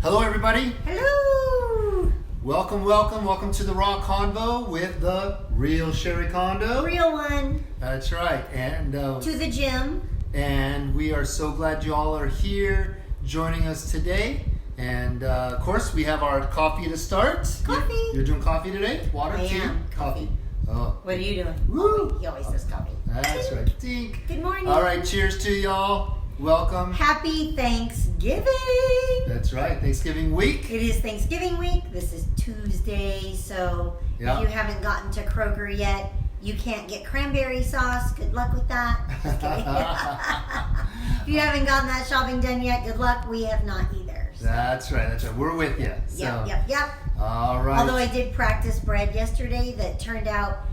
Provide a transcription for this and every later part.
Hello, everybody. Hello. Welcome to the Raw Convo with the real Sherry Kondo. Real one. That's right. And to the gym. And we are so glad you all are here joining us today. And of course, we have our coffee to start. Coffee. You're doing coffee today? Water, I tea? am. Coffee. Oh. What are you doing? Woo. He always does coffee. That's right. Dink. Good morning. All right. Cheers to y'all. Welcome. Happy Thanksgiving. That's right. Thanksgiving week. It is Thanksgiving week. This is Tuesday, so Yeah. if you haven't gotten to Kroger yet, you can't get cranberry sauce. Good luck with that. Just kidding. If you haven't gotten that shopping done yet, good luck. We have not either. So. That's right. We're with you. So. Yep. All right. Although I did practice bread yesterday that turned out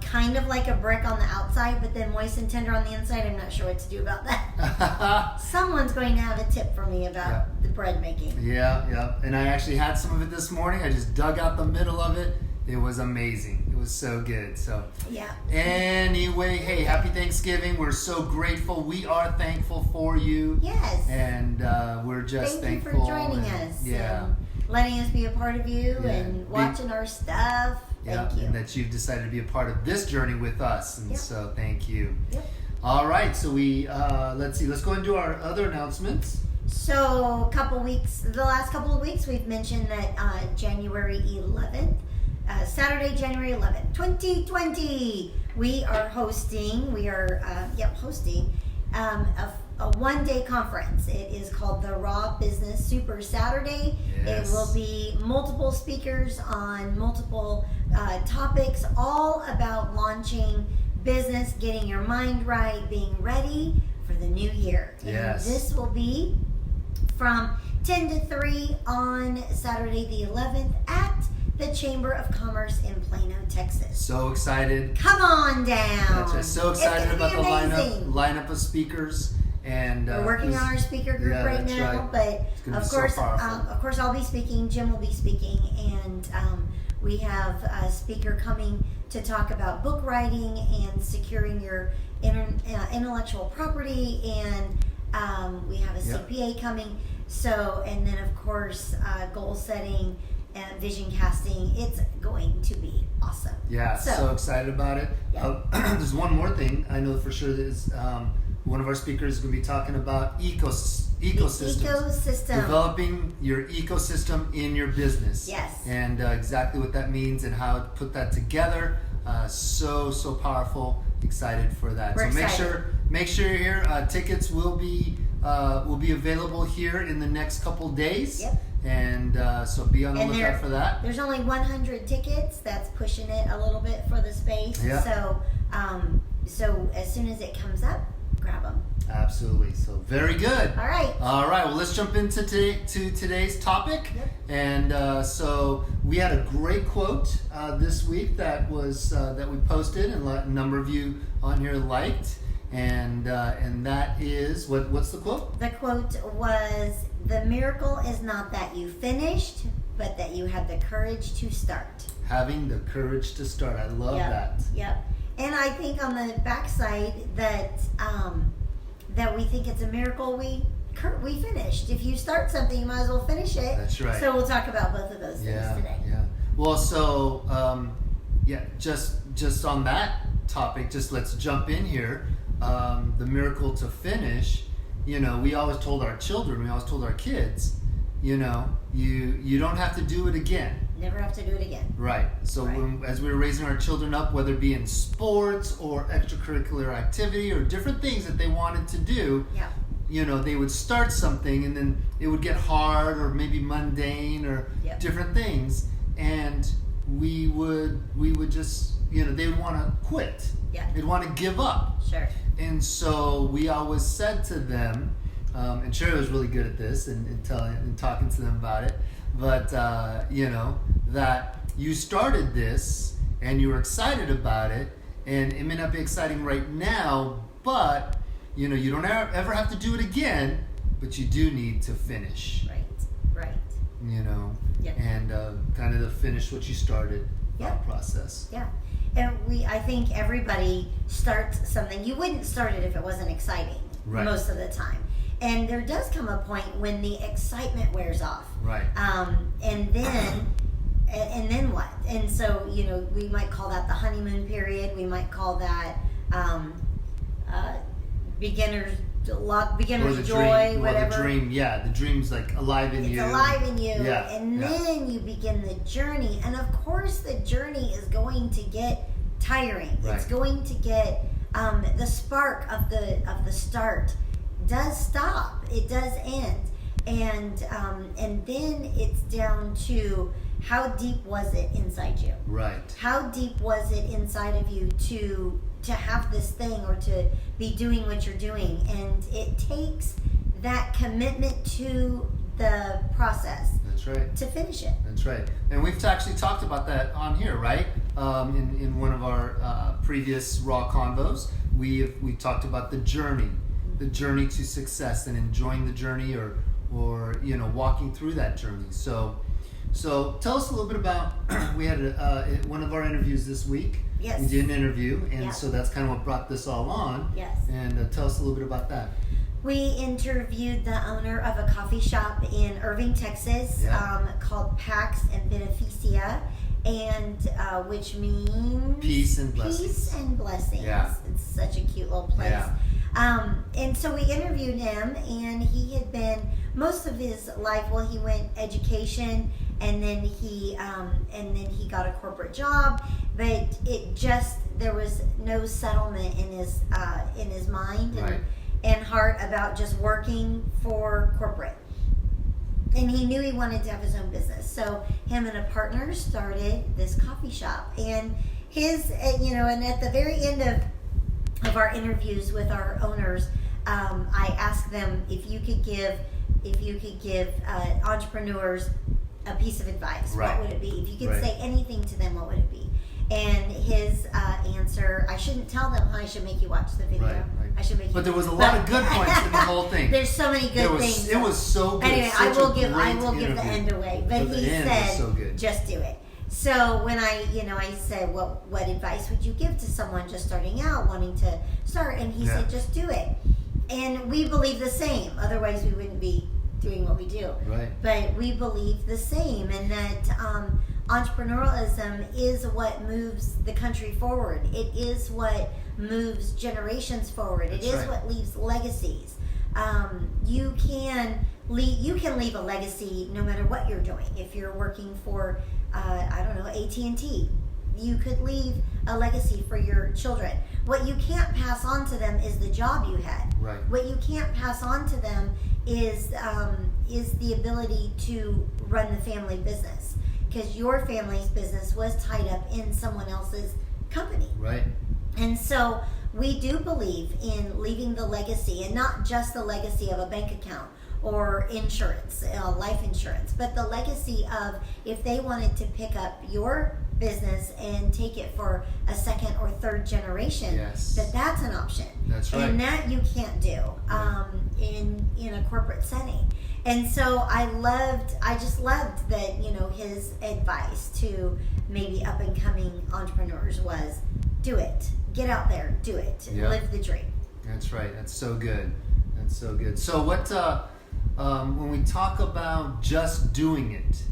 kind of like a brick on the outside, but then moist and tender on the inside. I'm not sure what to do about that. Someone's going to have a tip for me about the bread making. Yeah. And I actually had some of it this morning. I just dug out the middle of it. It was amazing. It was so good. So yeah. Anyway, hey, happy Thanksgiving. We're so grateful. We are thankful for you. Yes. And we're just Thank thankful. you for joining us. Yeah. And letting us be a part of you and watching our stuff. Thank you. And that you've decided to be a part of this journey with us. And so thank you. Yep. All right. So we, let's go ahead and do our other announcements. So the last couple of weeks, we've mentioned that January 11th, Saturday, January 11th, 2020, we are hosting a one-day conference. It is called the Raw Business Super Saturday. Yes. It will be multiple speakers on multiple topics, all about launching business, getting your mind right, being ready for the new year. Yes. And this will be from 10 to 3 on Saturday the 11th at the Chamber of Commerce in Plano, Texas. So excited. Come on down. That's right. So excited about the amazing. lineup of speakers. And we're working on our speaker group right now, but of course, I'll be speaking. Jim will be speaking, and we have a speaker coming to talk about book writing and securing your intellectual property, and we have a CPA coming. So, and then of course, goal setting and vision casting. It's going to be awesome. Yeah, so excited about it. Yeah. There's one more thing I know for sure is one of our speakers is going to be talking about ecosystems. Developing your ecosystem in your business. Yes. And exactly what that means and how to put that together. So powerful. Excited for that. We're so excited. make sure you're here. Tickets will be available here in the next couple days. Yep. And so be on the lookout for that. There's only 100 tickets. That's pushing it a little bit for the space. Yeah. So as soon as it comes up, grab them. Absolutely. So very good. All right. Well, let's jump into today's topic. Yep. And so we had a great quote this week that was that we posted, and a number of you on here liked. And that is what's the quote? The quote was, "The miracle is not that you finished, but that you had the courage to start." Having the courage to start. I love that. Yep. And I think on the backside that that we think it's a miracle we finished. If you start something, you might as well finish it. That's right. So we'll talk about both of those things today. Yeah. Well, so just on that topic, let's jump in here. The miracle to finish. We always told our children, we always told our kids, you don't have to do it again. Never have to do it again. Right. So as we were raising our children up, whether it be in sports or extracurricular activity or different things that they wanted to do, they would start something and then it would get hard or maybe mundane or different things, and we would just they would want to quit. Yeah. They'd want to give up. Sure. And so we always said to them, and Sherry was really good at this and talking to them about it, but that you started this and you were excited about it, and it may not be exciting right now, but you don't ever have to do it again, but you do need to finish. Right. And kind of to finish what you started. Process. Yeah. And I think everybody starts something. You wouldn't start it if it wasn't exciting most of the time. And there does come a point when the excitement wears off. Right. And then what? And so, we might call that the honeymoon period. We might call that beginner's joy, dream, whatever. The dream, the dream's like alive in you. It's alive in you. Yeah. And then you begin the journey. And of course, the journey is going to get tiring. Right. It's going to get the spark of the start does stop. It does end. And then it's down to how deep was it inside you? Right. How deep was it inside of you to have this thing or to be doing what you're doing? And it takes that commitment to the process. That's right. To finish it. That's right. And we've actually talked about that on here, right? In one of our previous Raw Convos, we talked about the journey to success and enjoying the journey or walking through that journey. So tell us a little bit about, we had one of our interviews this week. Yes. We did an interview, and so that's kind of what brought this all on. Yes. And tell us a little bit about that. We interviewed the owner of a coffee shop in Irving, Texas, called Pax and Beneficia, and which means peace and blessings. Peace and blessings. Yeah. It's such a cute little place. Yeah. And so we interviewed him, and he had been most of his life. Well, he went education, and then he got a corporate job, but there was no settlement in his mind and heart about just working for corporate. And he knew he wanted to have his own business. So him and a partner started this coffee shop. And and at the very end of our interviews with our owners, I asked them if you could give entrepreneurs a piece of advice, what would it be? If you could say anything to them, what would it be? And his answer, I shouldn't tell them, I should make you watch the video. Right. I should make you. But there was a lot of good points in the whole thing. There's so many good things. It was so good. Anyway, I will give the end away. But he said, just do it. So when I said, what advice would you give to someone just starting out, wanting to start? And he said, just do it. And we believe the same. Otherwise, we wouldn't be doing what we do. Right. But we believe the same, and that entrepreneurialism is what moves the country forward. It is what moves generations forward. It is what leaves legacies. You can leave a legacy no matter what you're doing. If you're working for AT&T, you could leave a legacy for your children. What you can't pass on to them is the job you had. Right. What you can't pass on to them is the ability to run the family business, because your family's business was tied up in someone else's company. Right. And so we do believe in leaving the legacy, and not just the legacy of a bank account or insurance, life insurance, but the legacy of if they wanted to pick up your business and take it for a second or third generation, that's an option. That's right. And that you can't do in a corporate setting. And so I just loved that, his advice to maybe up and coming entrepreneurs was, do it, get out there, do it, live the dream. That's right. That's so good. That's so good. So what, when we talk about just doing it,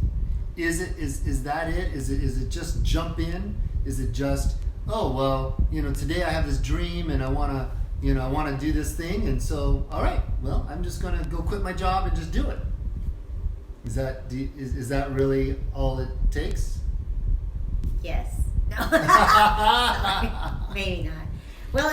is that it? Is it just jump in? Is it just, today I have this dream and I want to do this thing, and so all right, well, I'm just going to go quit my job and just do it. Is that really all it takes? Yes. No. Sorry. Maybe not. Well,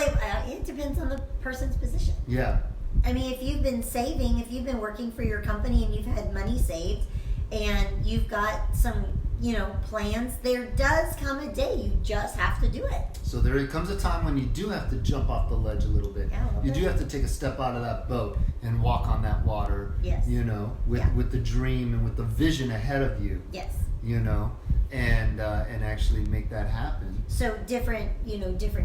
it depends on the person's position. Yeah. I mean, if you've been saving, if you've been working for your company and you've had money saved, and you've got some, plans, there does come a day you just have to do it. So there comes a time when you do have to jump off the ledge a little bit. Yeah, you do have to take a step out of that boat and walk on that water. Yes. With the dream and with the vision ahead of you. Yes. And actually make that happen. So different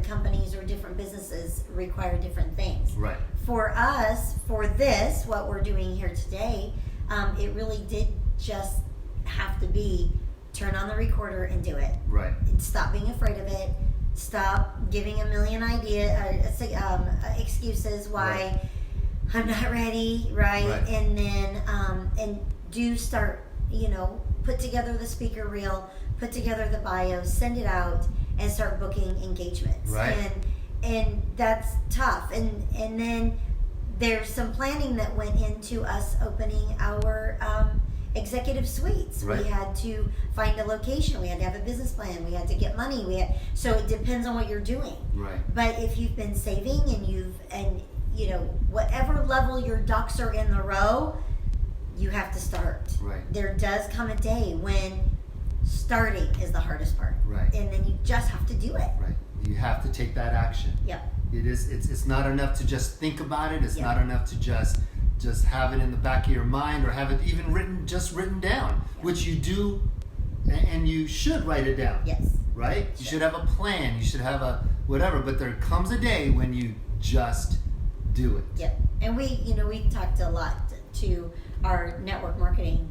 companies or different businesses require different things. Right. For us, for this, what we're doing here today, it really did just have to be turn on the recorder and do it. Right. Stop being afraid of it. Stop giving a million excuses why I'm not ready, right? And then and do start, put together the speaker reel, put together the bio, send it out, and start booking engagements. Right. And that's tough. And then there's some planning that went into us opening our executive suites. Right. We had to find a location. We had to have a business plan. We had to get money. So it depends on what you're doing. Right. But if you've been saving and whatever level your ducks are in the row, you have to start. Right. There does come a day when starting is the hardest part. Right. And then you just have to do it. Right. You have to take that action. Yep. It's not enough to just think about it. It's Yep. not enough to just have it in the back of your mind or have it even written down, Yep. which you do, and you should write it down. Yes. Right? You should have a plan. You should have a whatever, but there comes a day when you just do it. Yep. And we talked a lot to our network marketing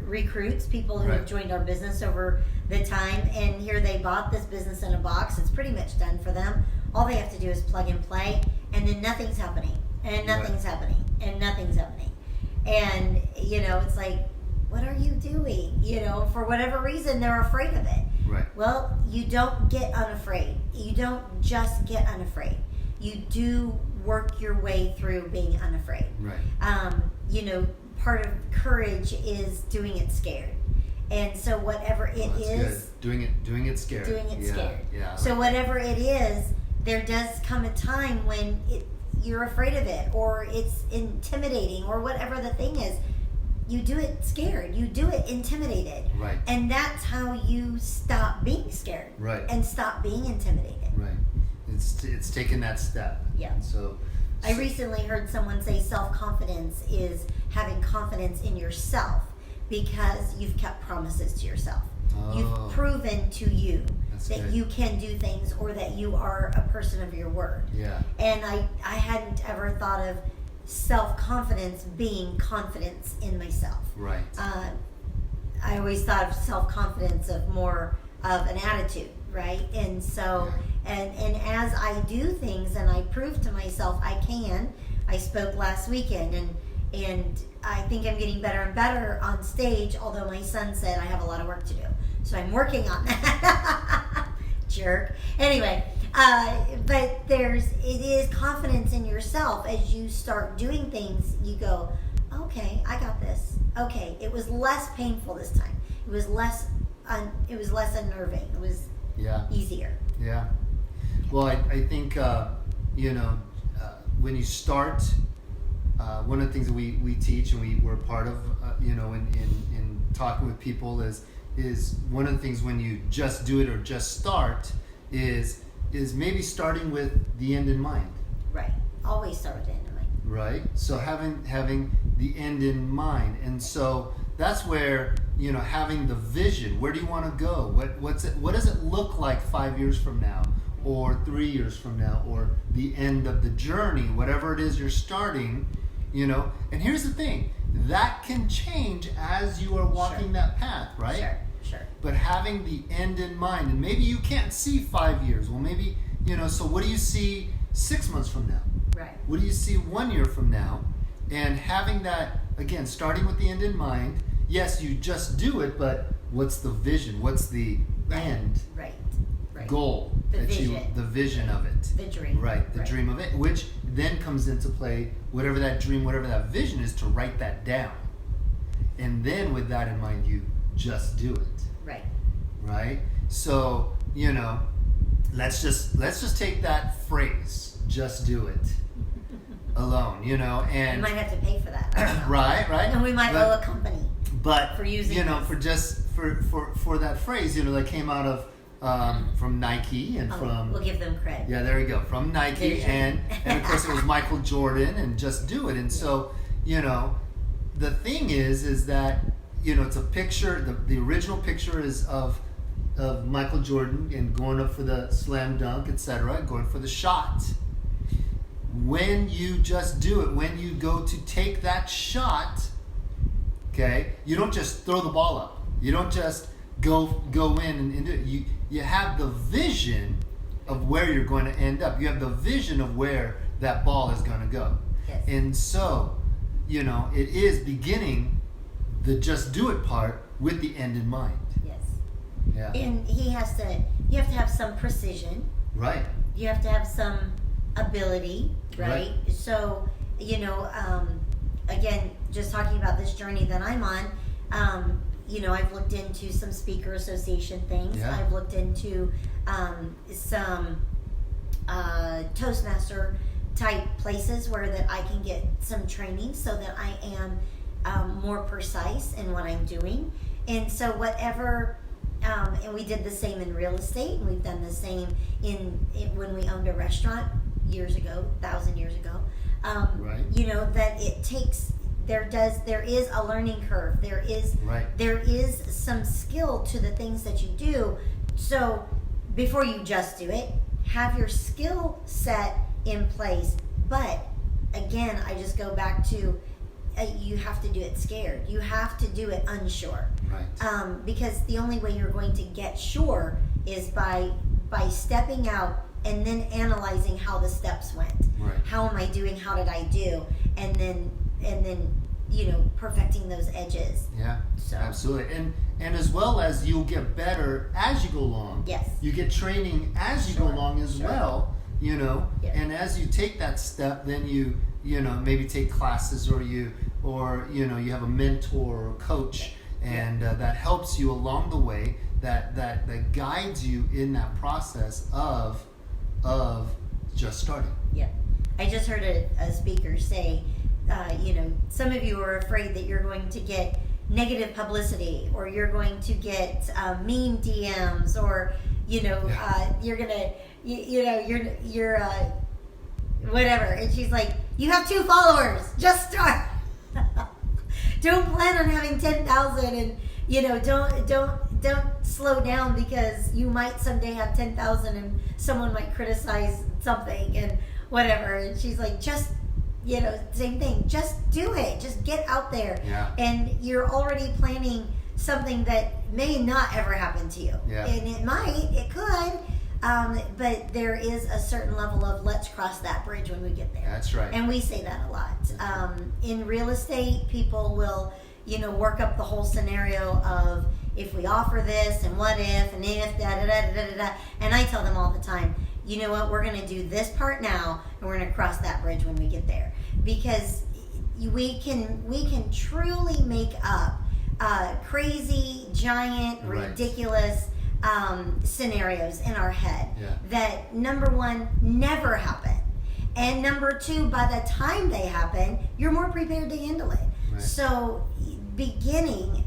recruits, people who have joined our business over the time, and here they bought this business in a box. It's pretty much done for them. All they have to do is plug and play, and then nothing's happening, and nothing's happening, and nothing's happening. And, it's like, what are you doing? For whatever reason, they're afraid of it. Right. Well, you don't get unafraid. You don't just get unafraid. You do work your way through being unafraid. Right. Part of courage is doing it scared. And so whatever it is, good. Doing it scared. Doing it scared. Yeah. So whatever it is, there does come a time when you're afraid of it, or it's intimidating, or whatever the thing is. You do it scared. You do it intimidated. Right. And that's how you stop being scared. Right. And stop being intimidated. Right. It's taking that step. Yeah. So I recently heard someone say self-confidence is having confidence in yourself because you've kept promises to yourself. Oh. You've proven to you that good. you can do things, or that you are a person of your word. Yeah. And I hadn't ever thought of self-confidence being confidence in myself. Right. I always thought of self-confidence of more of an attitude, right? And so, and as I do things and I prove to myself I can, I spoke last weekend, and I think I'm getting better and better on stage, although my son said I have a lot of work to do. So I'm working on that. Jerk. Anyway, but it is confidence in yourself. As you start doing things, you go, okay, I got this. Okay, it was less painful this time. It was less unnerving. It was easier. Yeah. Well, I think when you start, one of the things that we teach and we're part of, in talking with people is one of the things when you just do it or just start is maybe starting with the end in mind. Right. Always start with the end in mind. Right. So having the end in mind, and so that's where having the vision. Where do you want to go? What does it look like 5 years from now, or 3 years from now, or the end of the journey? Whatever it is you're starting, And here's the thing: that can change as you are walking that path, right? Sure. But having the end in mind, and maybe you can't see 5 years. Well, maybe So what do you see 6 months from now? Right. What do you see 1 year from now? And having that, again, starting with the end in mind. Yes, you just do it, but what's the vision? What's the end goal? The vision of it. The dream. Right, the dream of it, which then comes into play, whatever that dream, whatever that vision is, to write that down. And then with that in mind, you just do it. Right. Right? So, let's just take that phrase, just do it, alone, and you might have to pay for that. right. And we might owe a company. But for using for that phrase, that came out of from Nike and from. We'll give them credit. Yeah, there you go. From Nike and of course it was Michael Jordan and just do it. And so the thing is that it's a picture. The original picture is of Michael Jordan and going up for the slam dunk, etc., going for the shot. When you just do it, when you go to take that shot. Okay, you don't just throw the ball up. You don't just go in and do it. You have the vision of where you're going to end up. You have the vision of where that ball is going to go. Yes. And so, it is beginning the just do it part with the end in mind. Yes. Yeah. And you have to have some precision. Right. You have to have some ability, right? So, again, just talking about this journey that I'm on, I've looked into some speaker association things. Yeah. I've looked into some Toastmaster type places where that I can get some training so that I am more precise in what I'm doing. And so whatever, and we did the same in real estate, and we've done the same in when we owned a restaurant years ago, 1,000 years ago. Right. That it takes, there is a learning curve. There is some skill to the things that you do. So before you just do it, have your skill set in place. But again, I just go back to you have to do it scared. You have to do it unsure. Right. Because the only way you're going to get sure is by stepping out and then analyzing how the steps went. Right. How am I doing? How did I do? And then perfecting those edges. Yeah, so. Absolutely. And as well as you'll get better as you go along. Yes. You get training as you go along as well, Yeah. And as you take that step, then you maybe take classes or you have a mentor or coach, and that helps you along the way, that guides you in that process of just starting. Yeah. I just heard a speaker say, some of you are afraid that you're going to get negative publicity, or you're going to get mean DMs, or you're gonna you're whatever. And she's like, you have 2 followers, just start. Don't plan on having 10,000, and don't slow down, because you might someday have 10,000 and someone might criticize something and whatever. And she's like, just same thing. Just do it. Just get out there. Yeah. And you're already planning something that may not ever happen to you. Yeah. And it could, but there is a certain level of let's cross that bridge when we get there. That's right. And we say that a lot. In real estate, people will, work up the whole scenario of if we offer this and what if and if da. And I tell them all the time, you know what, we're going to do this part now, and we're going to cross that bridge when we get there, because we can truly make up crazy, giant, ridiculous scenarios in our head that, number one, never happen, and number two, by the time they happen, you're more prepared to handle it. Right. So beginning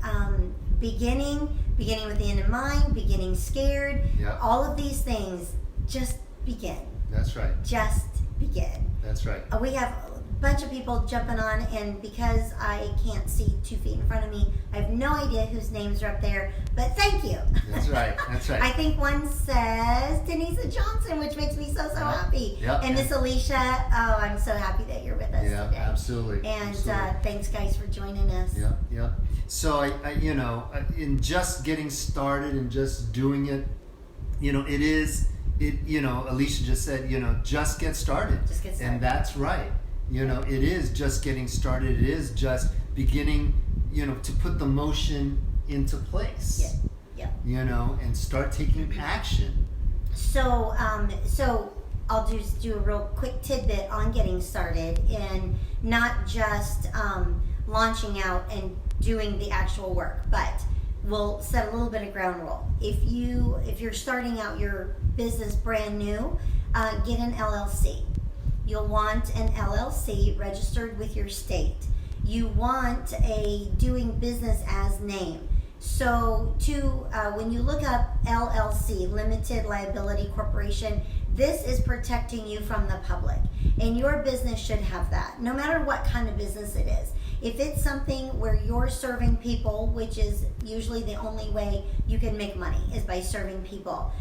with the end in mind, beginning scared, all of these things, just begin. That's right. Just begin. That's right. We have a bunch of people jumping on, and because I can't see 2 feet in front of me, I have no idea whose names are up there, but thank you. That's right. That's right. I think one says Denisa Johnson, which makes me so happy. Yep. And Miss Alicia, I'm so happy that you're with us today. Yeah, absolutely. And absolutely. thanks, guys, for joining us. Yeah. So I in just getting started and just doing it, Alicia just said, just get started. Just get started. And that's right. It is just getting started. It is just beginning, to put the motion into place. Yeah. And start taking action. So I'll just do a real quick tidbit on getting started, and not just launching out and doing the actual work, but we'll set a little bit of ground rule. If you're starting out your business brand new, get an LLC. You'll want an LLC registered with your state. You want a doing business as name. So when you look up LLC, Limited Liability Corporation, this is protecting you from the public. And your business should have that, no matter what kind of business it is. If it's something where you're serving people, which is usually the only way you can make money, is by serving people.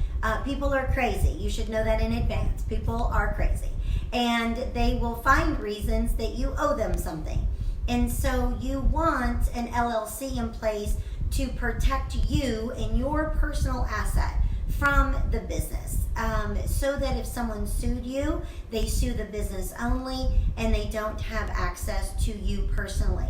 People are crazy. You should know that in advance. People are crazy. And they will find reasons that you owe them something. And so you want an LLC in place to protect you and your personal asset from the business. so that if someone sued you, they sue the business only and they don't have access to you personally.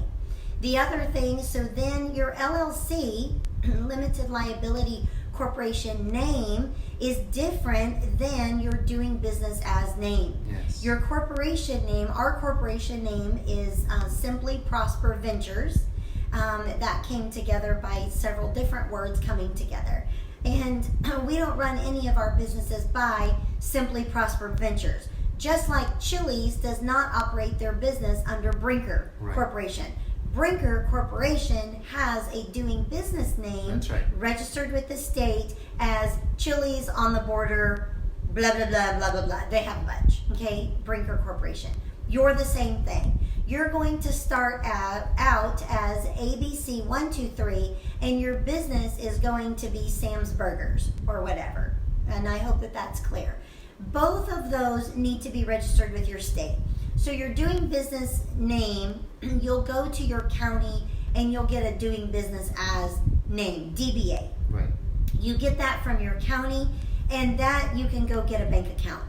The other thing, so then your LLC, limited liability corporation name, is different than your doing business as name. Yes. Your corporation name, our corporation name is Simply Prosper Ventures. That came together by several different words coming together. And we don't run any of our businesses by Simply Prosper Ventures. Just like Chili's does not operate their business under Brinker Corporation. Brinker Corporation has a doing business name registered with the state as Chili's on the border, blah, blah, blah, blah, blah, blah. They have a bunch, okay? Brinker Corporation. You're the same thing. You're going to start out as ABC123, and your business is going to be Sam's Burgers or whatever. And I hope that that's clear. Both of those need to be registered with your state. So your doing business name, you'll go to your county and you'll get a doing business as name, DBA. Right. You get that from your county, and that you can go get a bank account.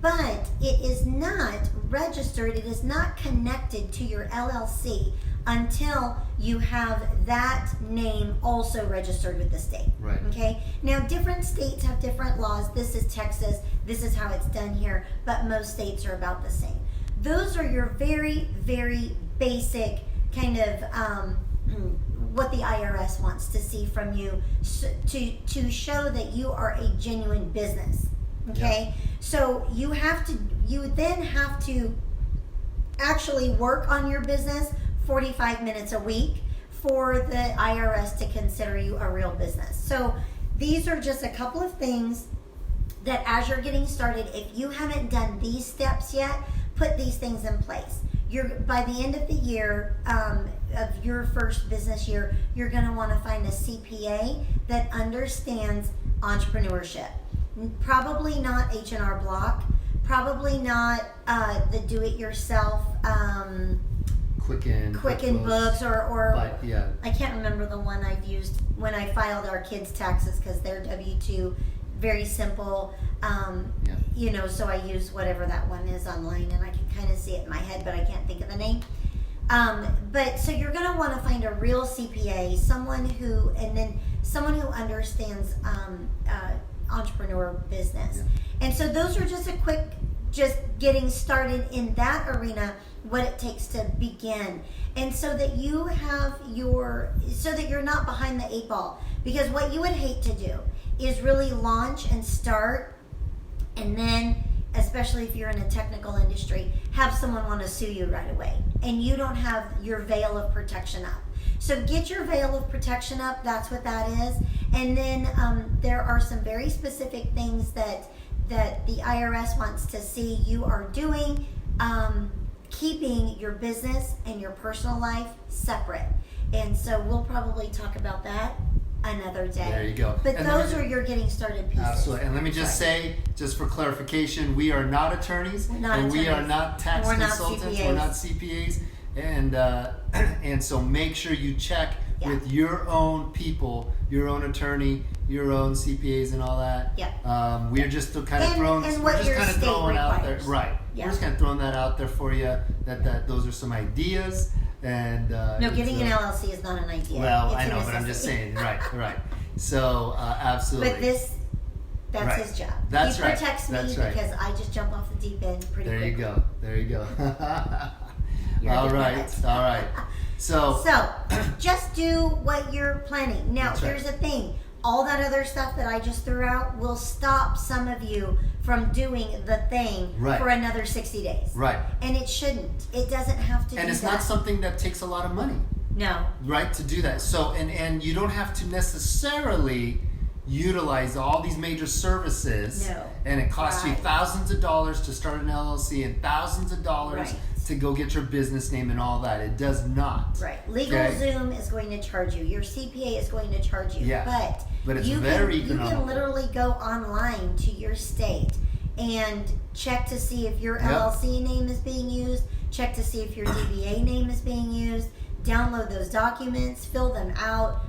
But it is not registered, it is not connected to your LLC until you have that name also registered with the state. Right. Okay? Now, different states have different laws. This is Texas, this is how it's done here, but most states are about the same. Those are your very, very basic kind of what the IRS wants to see from you to show that you are a genuine business. Okay? Yeah. So you then have to actually work on your business 45 minutes a week for the IRS to consider you a real business. So these are just a couple of things that as you're getting started, if you haven't done these steps yet, put these things in place. By the end of the year, of your first business year, you're going to want to find a CPA that understands entrepreneurship. Probably not H&R Block, probably not the do-it-yourself Quicken Books or I can't remember the one I've used when I filed our kids' taxes because they're W-2, very simple. So I use whatever that one is online, and I can kind of see it in my head, but I can't think of the name. But so you're going to want to find a real CPA, someone who understands entrepreneur business. Yeah. And so those are just just getting started in that arena, what it takes to begin. And so that you're not behind the 8 ball. Because what you would hate to do is really launch and start, and then, especially if you're in a technical industry, have someone want to sue you right away. And you don't have your veil of protection up. So get your veil of protection up, that's what that is. And then there are some very specific things that the IRS wants to see you are doing, keeping your business and your personal life separate. And so we'll probably talk about that another day. There you go. But those are your getting started pieces. Absolutely. And let me just say, just for clarification, we are not attorneys. We are not tax consultants. We're not CPAs. And so make sure you check with your own people, your own attorney, your own CPAs and all that. Yeah. We're just kind of throwing out there. Right. Yeah. We're just kind of throwing that out there for you, that those are some ideas. And getting an LLC is not an idea. Well, I know, but I'm just saying, right. So, absolutely. But that's his job. That's he protects me because I just jump off the deep end pretty quickly. There you go. All right. So just do what you're planning. Now, here's the thing. All that other stuff that I just threw out will stop some of you from doing the thing for another 60 days. Right. And it shouldn't. It doesn't have to do that. And it's not something that takes a lot of money. No. Right, to do that. So, and you don't have to necessarily utilize all these major services. No. And it costs you thousands of dollars to start an LLC and thousands of dollars to go get your business name and all that. It does not. Right. LegalZoom is going to charge you. Your CPA is going to charge you. Yeah. But it's very economical. You can literally go online to your state and check to see if your LLC name is being used, check to see if your DBA name is being used, download those documents, fill them out,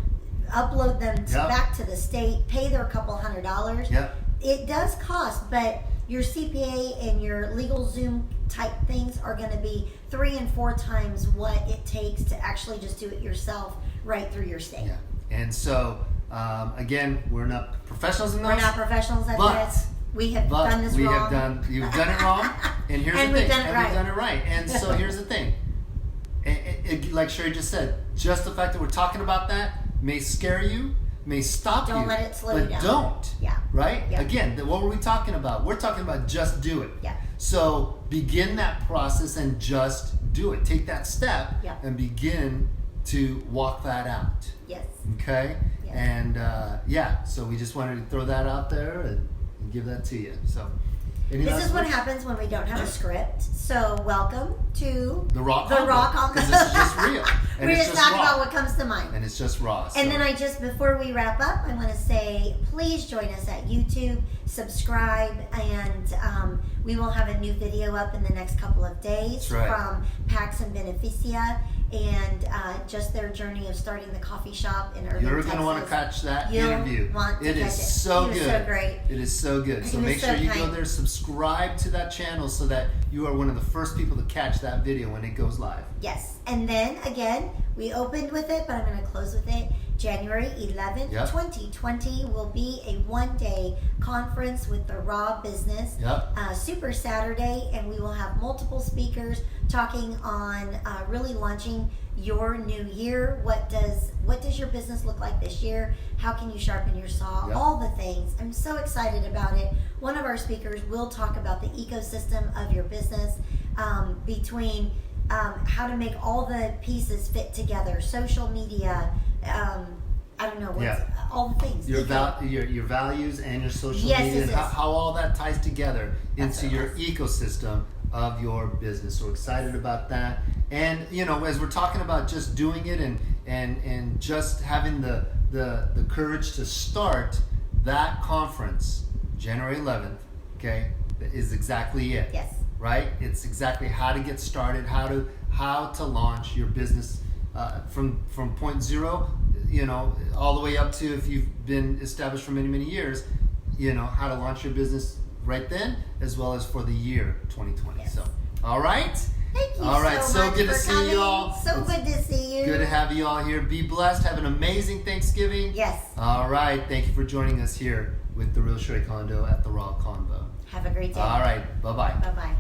upload them back to the state, pay their couple $100. Yep. it does cost, but your CPA and your legal Zoom type things are going to be 3 and 4 times what it takes to actually just do it yourself right through your state. Yeah. And so, again, we're not professionals in this. We're not professionals at this. We have done this wrong. You've done it wrong. And here's the thing. We've done it right. And so here's the thing. Like Sherry just said, just the fact that we're talking about that may scare you, may stop you. Don't let it slow you down. But don't. Yeah. Right? Yeah. Again, what were we talking about? We're talking about just do it. Yeah. So begin that process and just do it. Take that step and begin to walk that out. Yes. Okay? Yes. And so we just wanted to throw that out there and give that to you. So this is what happens when we don't have a script. So welcome to the raw CONVO. Because this is just real. And we just talk about what comes to mind. And it's just raw. And then before we wrap up, I want to say, please join us at YouTube, subscribe, and we will have a new video up in the next couple of days from Pax and Beneficia, and just their journey of starting the coffee shop in Irving, Texas. You're going to want to catch that You'll interview. It is so good. So great. It is so good. So make sure you go there, subscribe to that channel so that you are one of the first people to catch that video when it goes live. Yes. And then, again, we opened with it, but I'm going to close with it. January 11th, 2020 will be a one-day conference with the Raw Business. Super Saturday, and we will have multiple speakers talking on really launching your new year. What does your business look like this year? How can you sharpen your saw? All the things. I'm so excited about it. One of our speakers will talk about the ecosystem of your business, between how to make all the pieces fit together, social media, I don't know, all the things. Your values and your social media, and how all that ties together into your ecosystem of your business. So excited about that. And as we're talking about just doing it and just having the courage to start, that conference, January 11th, okay, is exactly it. Yes. Right? It's exactly how to get started, how to launch your business from point zero, all the way up to, if you've been established for many, many years, how to launch your business right then, as well as for the year 2020. Yes. So, all right. Thank you all right. so good to see you all. So good to see you. Good to have you all here. Be blessed. Have an amazing Thanksgiving. Yes. All right. Thank you for joining us here with the Real Sherry Condo at the Raw CONVO. Have a great day. All right. Bye-bye. Bye-bye.